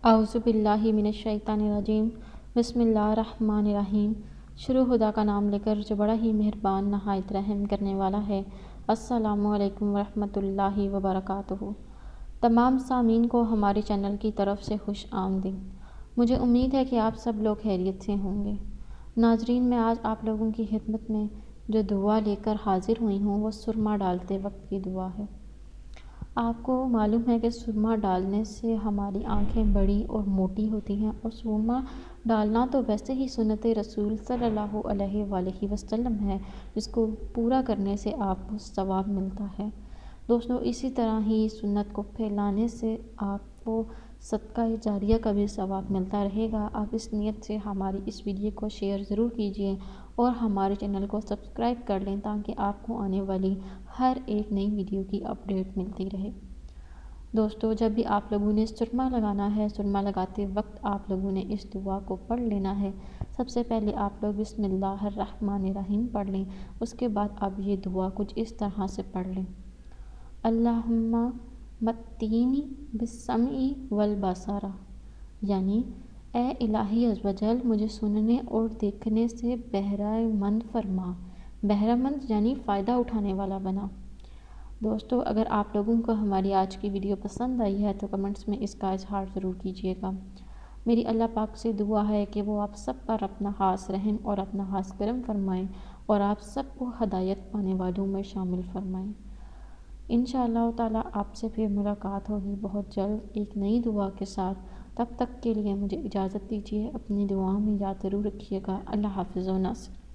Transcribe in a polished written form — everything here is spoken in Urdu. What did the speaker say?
اعوذ باللہ من الشیطان الرجیم۔ بسم اللہ الرحمن الرحیم۔ شروع خدا کا نام لے کر جو بڑا ہی مہربان نہایت رحم کرنے والا ہے۔ السلام علیکم ورحمۃ اللہ وبرکاتہ۔ تمام سامعین کو ہمارے چینل کی طرف سے خوش آمدید۔ مجھے امید ہے کہ آپ سب لوگ خیریت سے ہوں گے۔ ناظرین، میں آج آپ لوگوں کی خدمت میں جو دعا لے کر حاضر ہوئی ہوں وہ سرما ڈالتے وقت کی دعا ہے۔ آپ کو معلوم ہے کہ سرما ڈالنے سے ہماری آنکھیں بڑی اور موٹی ہوتی ہیں، اور سرما ڈالنا تو ویسے ہی سنت رسول صلی اللہ علیہ وآلہ وسلم ہے، جس کو پورا کرنے سے آپ کو ثواب ملتا ہے۔ دوستو، اسی طرح ہی سنت کو پھیلانے سے آپ کو صدقہ جاریہ کا بھی ثواب ملتا رہے گا۔ آپ اس نیت سے ہماری اس ویڈیو کو شیئر ضرور کیجیے اور ہمارے چینل کو سبسکرائب کر لیں تاکہ آپ کو آنے والی ہر ایک نئی ویڈیو کی اپڈیٹ ملتی رہے۔ دوستو، جب بھی آپ لوگوں نے سرما لگانا ہے، سرما لگاتے وقت آپ لوگوں نے اس دعا کو پڑھ لینا ہے۔ سب سے پہلے آپ لوگ بسم اللہ الرحمن الرحیم پڑھ لیں۔ اس کے بعد آپ یہ دعا کچھ اس طرح سے پڑھ لیں: اللہم متینی بالسمع والبصر، یعنی اے الہی عز و جل، مجھے سننے اور دیکھنے سے بہرہ مند فرما۔ بہرہ مند یعنی فائدہ اٹھانے والا بنا۔ دوستو، اگر آپ لوگوں کو ہماری آج کی ویڈیو پسند آئی ہے تو کمنٹس میں اس کا اظہار ضرور کیجیے گا۔ میری اللہ پاک سے دعا ہے کہ وہ آپ سب پر اپنا خاص رحم اور اپنا خاص کرم فرمائیں اور آپ سب کو ہدایت پانے والوں میں شامل فرمائیں۔ انشاءاللہ تعالیٰ آپ سے پھر ملاقات ہوگی بہت جلد ایک نئی دعا کے ساتھ۔ تب تک کے لیے مجھے اجازت دیجیے۔ اپنی دعاؤں میں یاد ضرور رکھیے گا۔ اللہ حافظ و نصر۔